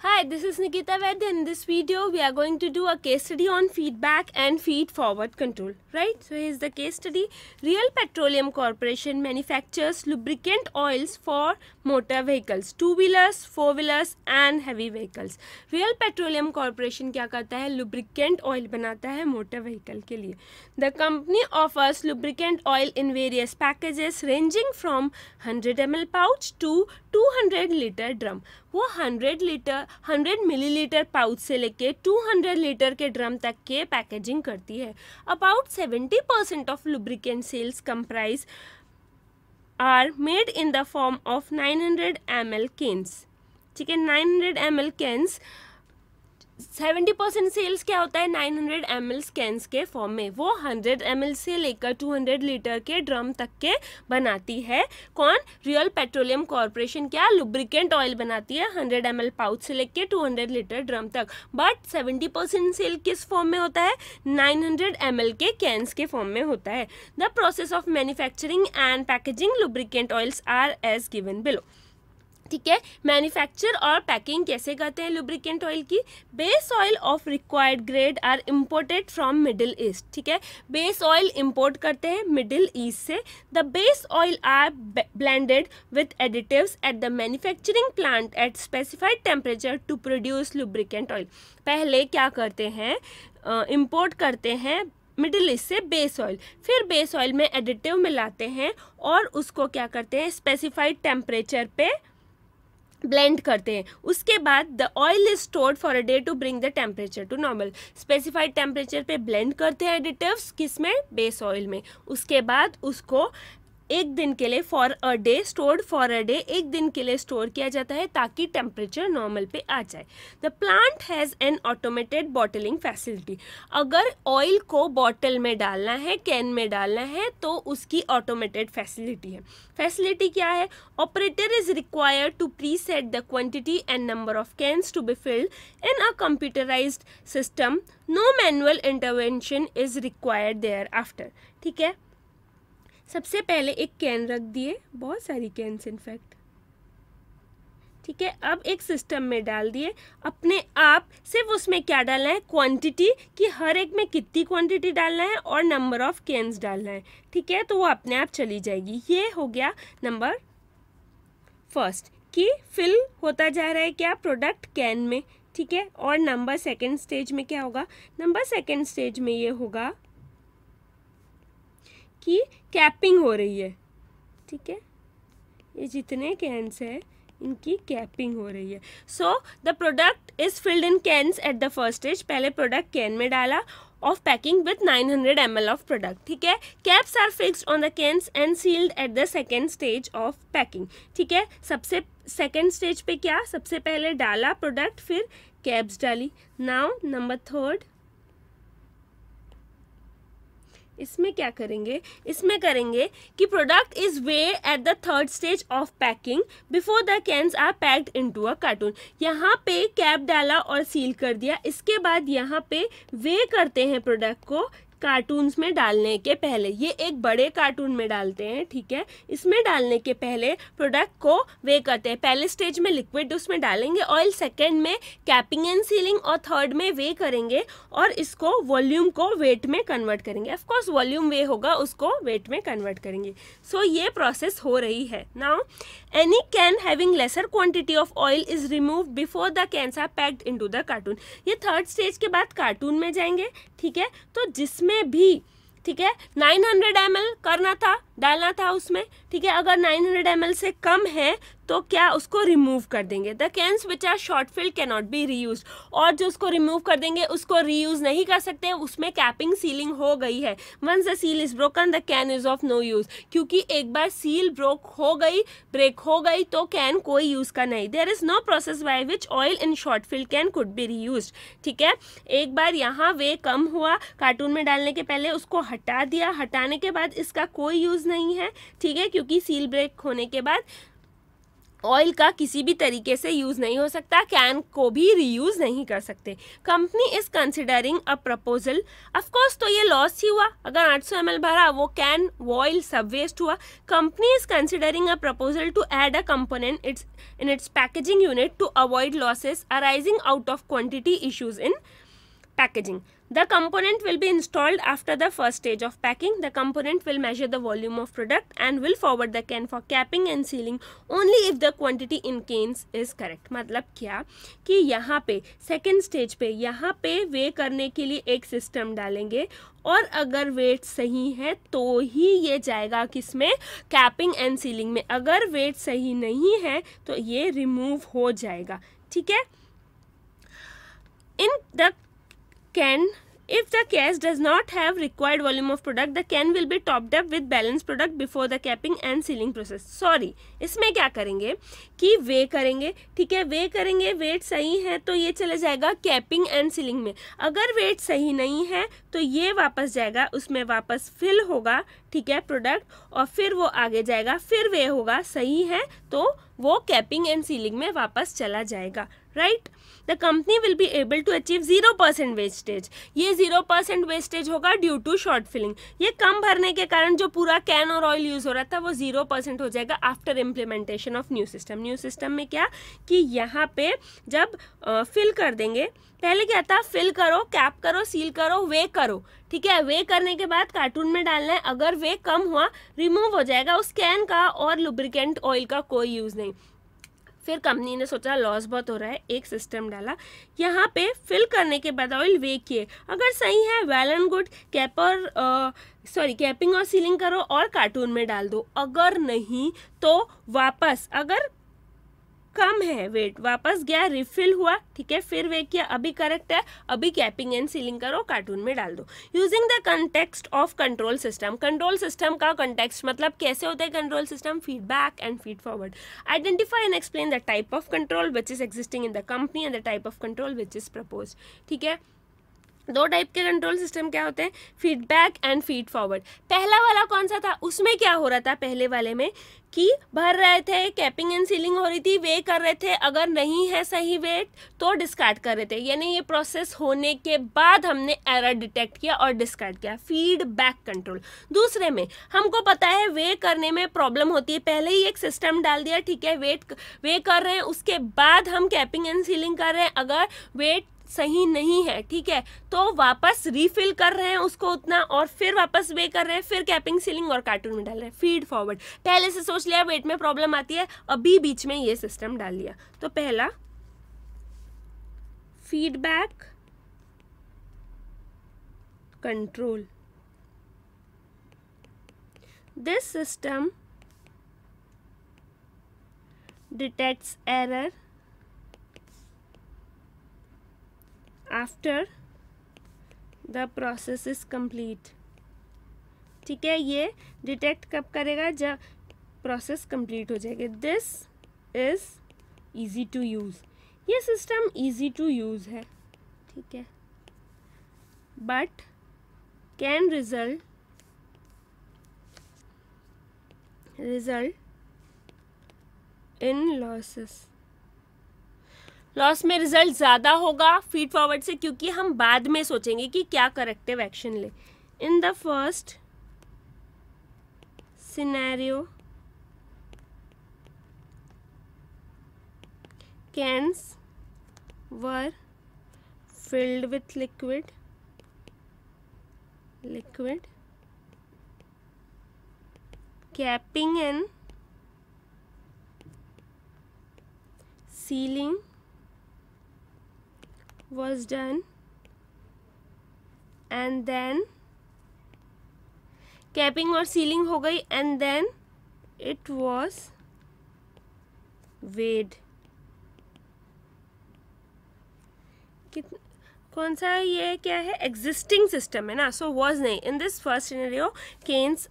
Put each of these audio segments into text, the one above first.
Hi, this is Nikita Ved. In this video, we are going to do a case study on feedback and feed-forward control. Right? So, here's the case study. Real Petroleum Corporation manufactures lubricant oils for motor vehicles, two-wheelers, four-wheelers and heavy vehicles. Real Petroleum Corporation क्या करता है? Lubricant oil बनाता है motor vehicle के लिए. The company offers lubricant oil in various packages ranging from 100 ml pouch to 200 litre drum. वो 100 millilitre pouch से लेके 200 लीटर के ड्रम तक के पैकेजिंग करती है. About 70% of lubricant sales comprise are made in the form of 900 ml cans. ठीक है, 900 ml कैंस 70% सेल्स क्या होता है 900 ml कैंस के फॉर्म में. वो 100 ml से लेकर 200 लीटर के ड्रम तक के बनाती है. कौन? रियल पेट्रोलियम कॉर्पोरेशन क्या लुब्रिकेंट ऑयल बनाती है 100 ml पाउच से लेकर 200 लीटर ड्रम तक. बट 70% सेल किस फॉर्म में होता है? 900 ml के कैंस के फॉर्म में होता है. The process of manufacturing and packaging lubricant oils are as given below. ठीक है, मैन्युफैक्चर और पैकिंग कैसे करते हैं लुब्रिकेंट ऑयल की? Base oil of required grade are imported from middle east. ठीक है, बेस ऑयल इंपोर्ट करते हैं मिडिल ईस्ट से. The base oil are blended with additives at the manufacturing plant at specified temperature to produce lubricant oil. पहले क्या करते हैं? Import करते हैं मिडिल ईस्ट से बेस ऑयल, फिर बेस ऑयल में एडिटिव मिलाते हैं और उसको क्या करते हैं स्पेसिफाइड टेम्परेचर पे ब्लेंड करते हैं. उसके बाद the oil is stored for a day to bring the temperature to normal. Specified temperature पे ब्लेंड करते हैं एडिटिव्स किसमें? बेस ऑयल में. उसके बाद उसको एक दिन के लिए for a day stored for a day एक दिन के लिए स्टोर किया जाता है ताकि टेम्परेचर नॉर्मल पे आ जाए. The plant has an automated bottling facility. अगर ऑयल को बॉटल में डालना है, कैन में डालना है, तो उसकी ऑटोमेटेड फैसिलिटी है. फैसिलिटी क्या है? Operator is required to pre set the quantity and number of cans to be filled in a computerised system. No manual intervention is required thereafter. ठीक है, सबसे पहले एक कैन रख दिए, बहुत सारी कैन्स इनफैक्ट. ठीक है, अब एक सिस्टम में डाल दिए. अपने आप सिर्फ उसमें क्या डालना है? क्वांटिटी, कि हर एक में कितनी क्वांटिटी डालना है और नंबर ऑफ कैन्स डालना है. ठीक है, तो वो अपने आप चली जाएगी. ये हो गया नंबर फर्स्ट कि फिल होता जा रहा है क्या प्रोडक्ट कैन में. ठीक है, और नंबर सेकेंड स्टेज में क्या होगा? नंबर सेकेंड स्टेज में ये होगा कि कैपिंग हो रही है. ठीक है, ये जितने कैन्स है इनकी कैपिंग हो रही है. So the product is filled in cans at the first stage. पहले प्रोडक्ट कैन में डाला of packing with 900 ml of product. ठीक है, caps are fixed on the cans and sealed at the second stage of packing. ठीक है, सबसे second stage पे क्या? सबसे पहले डाला प्रोडक्ट, फिर कैप्स डाली. नाउ नंबर थर्ड, इसमें क्या करेंगे? इसमें करेंगे कि product is weigh at the third stage of packing before the cans are packed into a carton. यहाँ पे कैप डाला और सील कर दिया. इसके बाद यहाँ पे वे करते हैं प्रोडक्ट को कार्टून्स में डालने के पहले. ये एक बड़े कार्टून में डालते हैं. ठीक है, इसमें डालने के पहले प्रोडक्ट को वे करते हैं. पहले स्टेज में लिक्विड उसमें डालेंगे ऑयल, सेकेंड में कैपिंग एंड सीलिंग और थर्ड में वे करेंगे और इसको वॉल्यूम को वेट में कन्वर्ट करेंगे. ऑफ कोर्स वॉल्यूम वे होगा, उसको वेट में कन्वर्ट करेंगे. सो ये प्रोसेस हो रही है. Now any can having lesser quantity of oil is remove before the cans are packed into the carton. ये थर्ड स्टेज के बाद कार्टून में जाएंगे. ठीक है, तो जिसमें भी ठीक है 900 ml करना था, डालना था उसमें. ठीक है, अगर 900 ml से कम है तो क्या उसको रिमूव कर देंगे. The cans which are short filled can not be reuse. और जो उसको रिमूव कर देंगे उसको रीयूज नहीं कर सकते, उसमें कैपिंग सीलिंग हो गई है. Once the seal is broken the can is of no use. क्योंकि एक बार सील ब्रेक हो गई तो कैन कोई यूज का नहीं. There is no process by which oil in short filled can could be reuse. ठीक है, एक बार यहाँ वे कम हुआ कार्टून में डालने के पहले, उसको हटा दिया. हटाने के बाद इसका कोई यूज नहीं है. ठीक है, क्योंकि सील ब्रेक होने के बाद ऑयल का किसी भी तरीके से यूज़ नहीं हो सकता, कैन को भी रीयूज़ नहीं कर सकते। Company is considering a proposal, of course तो ये लॉस ही हुआ, अगर 800 ml भरा वो कैन वो ऑयल सब वेस्ट हुआ। Company is considering a proposal to add a component in its packaging unit to avoid losses arising out of quantity issues in packaging. The component will be installed after the first stage of packing. The component will measure the volume of product and will forward the can for capping and sealing only if the quantity in cans is correct. मतलब क्या कि यहाँ पे second stage पे यहाँ पे वे करने के लिए एक सिस्टम डालेंगे और अगर वेट सही है तो ही ये जाएगा किसमें, कैपिंग एंड सीलिंग में। अगर वेट सही नहीं है तो ये रिमूव हो जाएगा, ठीक है। In the can, if the case does not have required volume of product, the can will be topped up with balanced product before the capping and sealing process. Sorry, इसमें क्या करेंगे कि वे करेंगे, ठीक है, वे करेंगे, वेट सही है तो ये चले जाएगा कैपिंग एंड सीलिंग में। अगर वेट सही नहीं है तो ये वापस जाएगा, उसमें वापस फिल होगा, ठीक है, प्रोडक्ट, और फिर वो आगे जाएगा, फिर वे होगा, सही है तो वो कैपिंग एंड सीलिंग में वापस चला जाएगा, right. The company will be able to achieve 0% wastage. ये 0% वेस्टेज होगा ड्यू टू शॉर्ट फिलिंग। ये कम भरने के कारण जो पूरा कैन और ऑयल यूज़ हो रहा था वो 0% हो जाएगा after implementation of new system. New system में क्या कि यहाँ पे जब फिल कर देंगे, पहले क्या था, फिल करो, कैप करो, सील करो, वे करो, ठीक है। वे करने के बाद कार्टून में डालना है, अगर वे कम हुआ रिमूव हो जाएगा, उस कैन का और लुब्रिकेंट ऑयल का कोई यूज़ नहीं। फिर कंपनी ने सोचा लॉस बहुत हो रहा है, एक सिस्टम डाला, यहाँ पे फिल करने के बाद ऑयल वे किए, अगर सही है वेल एंड गुड, कैपिंग और सीलिंग करो और कार्टून में डाल दो। अगर नहीं तो वापस, अगर कम है वेट, वापस गया, रिफिल हुआ, ठीक है, फिर वे किया, अभी करेक्ट है, अभी कैपिंग एंड सीलिंग करो, कार्टून में डाल दो। Using the context of control system, control system का कंटेक्स्ट मतलब कैसे होता है control system, feedback and feed forward. Identify and explain the type of control which is existing in the company and the type of control which is propose, ठीक है। दो type के control system क्या होते हैं, फीडबैक एंड फीड फॉरवर्ड। पहला वाला कौन सा था, उसमें क्या हो रहा था पहले वाले में कि भर रहे थे, कैपिंग एंड सीलिंग हो रही थी, वे कर रहे थे, अगर नहीं है सही वेट तो डिस्कार्ड कर रहे थे, यानी ये प्रोसेस होने के बाद हमने एरर डिटेक्ट किया और डिस्कार्ड किया, फीडबैक कंट्रोल। दूसरे में हमको पता है वे करने में प्रॉब्लम होती है, पहले ही एक सिस्टम डाल दिया, ठीक है, वे कर रहे हैं, उसके बाद हम कैपिंग एंड सीलिंग कर रहे हैं, अगर वेट सही नहीं है, ठीक है, तो वापस रीफिल कर रहे हैं उसको उतना, और फिर वापस वे कर रहे हैं, फिर कैपिंग सीलिंग और कार्टून में डाल रहे हैं। फीड फॉरवर्ड, पहले से सोच लिया वेट में प्रॉब्लम आती है, अभी बीच में ये सिस्टम डाल लिया। तो पहला feedback control, this system detects error after the process is complete, ठीक है, ये डिटेक्ट कब करेगा, जब प्रोसेस कंप्लीट हो जाएगी। This is easy to use, ये सिस्टम इजी टू यूज़ है, ठीक है, but can result in losses. Loss में रिजल्ट ज़्यादा होगा फीड फॉरवर्ड से, क्योंकि हम बाद में सोचेंगे कि क्या करेक्टिव एक्शन ले। In the first scenario cans were filled with liquid, capping and sealing was done, and then capping और सीलिंग हो गई, एंड देन इट वॉज वेड। कौन सा ये क्या है, एग्जिस्टिंग सिस्टम है ना, सो वॉज नहीं। In this first scenario cains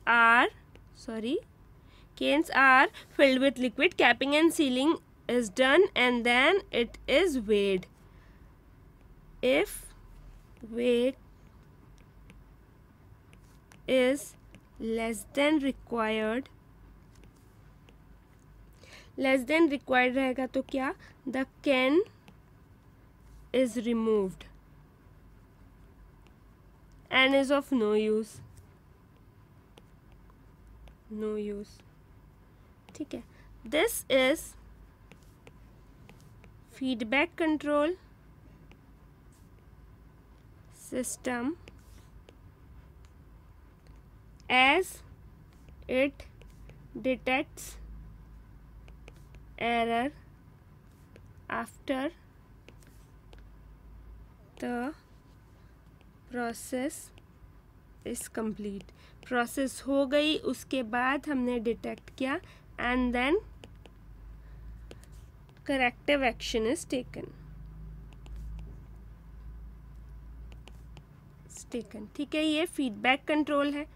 are filled with liquid, capping and sealing is done, and then it is weighed. If weight is less than required, less than required रहेगा तो क्या, the can is removed, and is of no use, no use, ठीक है। This is feedback control system as it detects error after the process is complete। प्रोसेस हो गई, उसके बाद हमने डिटेक्ट किया and then corrective action is taken, ठीक है। ये फीडबैक कंट्रोल है।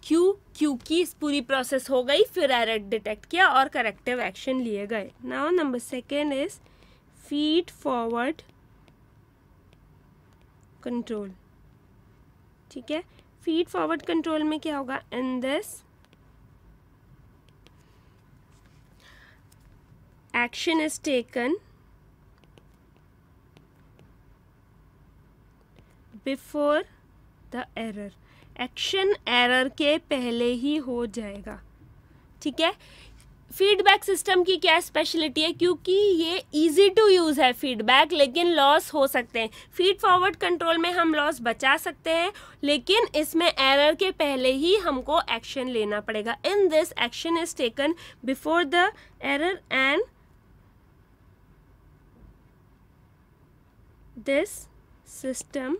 क्योंकि इस पूरी प्रोसेस हो गई, फिर एरर डिटेक्ट किया और करेक्टिव एक्शन लिए गए। Now number second is feed forward control, ठीक है। फीड फॉरवर्ड कंट्रोल में क्या होगा, in this action is taken before the error, action error के पहले ही हो जाएगा, ठीक है। फीडबैक सिस्टम की क्या स्पेशलिटी है, क्योंकि ये इजी टू यूज़ है फीडबैक, लेकिन लॉस हो सकते हैं। फीड फॉरवर्ड कंट्रोल में हम लॉस बचा सकते हैं, लेकिन इसमें एरर के पहले ही हमको एक्शन लेना पड़ेगा। In this action is taken before the error and this system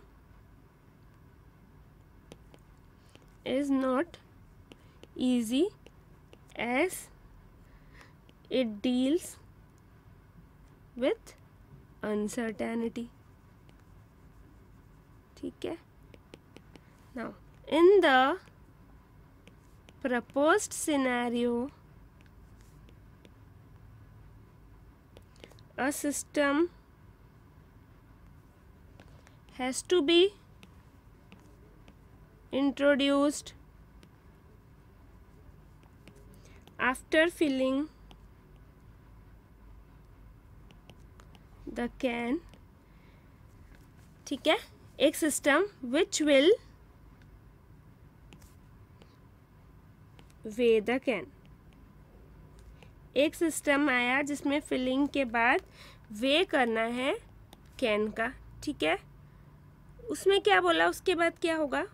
is not easy as it deals with uncertainty, ठीक है। now in the proposed scenario a system has to be introduced after filling the can, ठीक है। एक system which will weigh the can, एक system आया जिसमें filling के बाद वे करना है कैन का, ठीक है। उसमें क्या बोला, उसके बाद क्या होगा,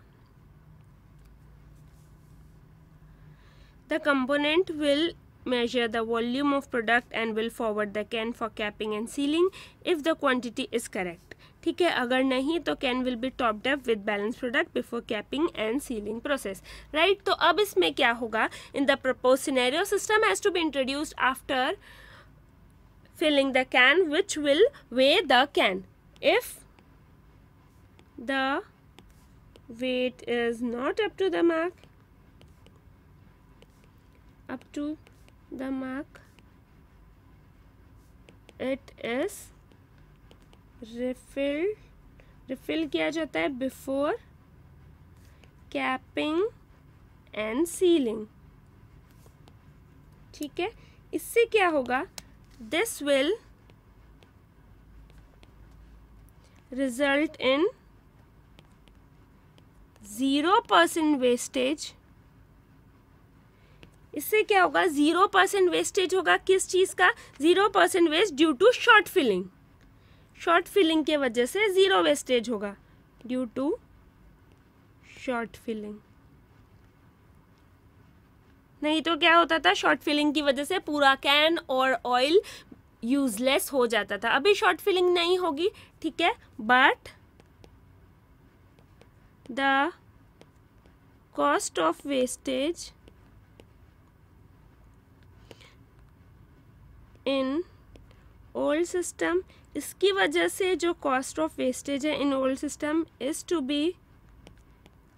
the component will measure the volume of product and will forward the can for capping and sealing if the quantity is correct, ठीक है। अगर नहीं तो can will be topped up with balanced product before capping and sealing process, right। तो अब इसमें क्या होगा, in the proposed scenario system has to be introduced after filling the can which will weigh the can. If the weight is not up to the mark, it is refill किया जाता है before capping and sealing, ठीक है। इससे क्या होगा, this will result in 0% wastage, इससे क्या होगा, 0% वेस्टेज होगा। किस चीज़ का, 0% waste due to short filling, short filling के वजह से 0 वेस्टेज होगा, ड्यू टू शॉर्ट फिलिंग। नहीं तो क्या होता था, शॉर्ट फिलिंग की वजह से पूरा कैन और ऑयल यूजलेस हो जाता था। अभी शॉर्ट फिलिंग नहीं होगी, ठीक है, but the cost of wastage in old system, इसकी वजह से जो कॉस्ट ऑफ वेस्टेज है in old system is to be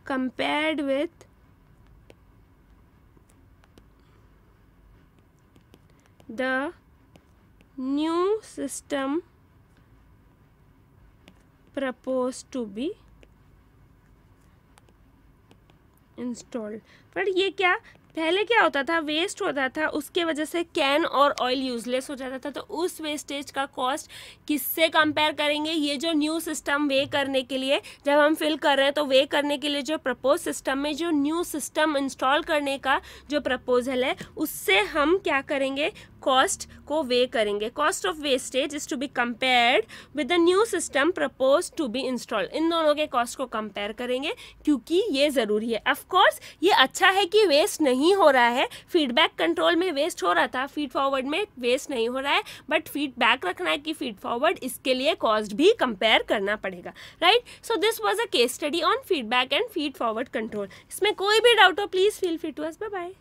compared with the new system propose to be installed. पर ये क्या, पहले क्या होता था, वेस्ट होता था, उसके वजह से कैन और ऑयल यूजलेस हो जाता था, तो उस वेस्टेज का कॉस्ट किससे कंपेयर करेंगे? ये जो न्यू सिस्टम वे करने के लिए, जब हम फिल कर रहे हैं तो वे करने के लिए जो प्रपोज सिस्टम में जो न्यू सिस्टम इंस्टॉल करने का जो प्रपोजल है, उससे हम क्या करेंगे? कॉस्ट को वे करेंगे। Cost of wastage is to be compared with the new system propose to be installed. इन दोनों के कॉस्ट को कंपेयर करेंगे क्योंकि ये ज़रूरी है। ऑफ कोर्स ये अच्छा है कि वेस्ट नहीं हो रहा है, फीडबैक कंट्रोल में वेस्ट हो रहा था, फीड फॉरवर्ड में वेस्ट नहीं हो रहा है, बट फीडबैक रखना है कि फीड फॉरवर्ड, इसके लिए कॉस्ट भी कंपेयर करना पड़ेगा, right? So this was a case study on feedback and feed forward control. इसमें कोई भी डाउट हो please feel free to us. Bye bye.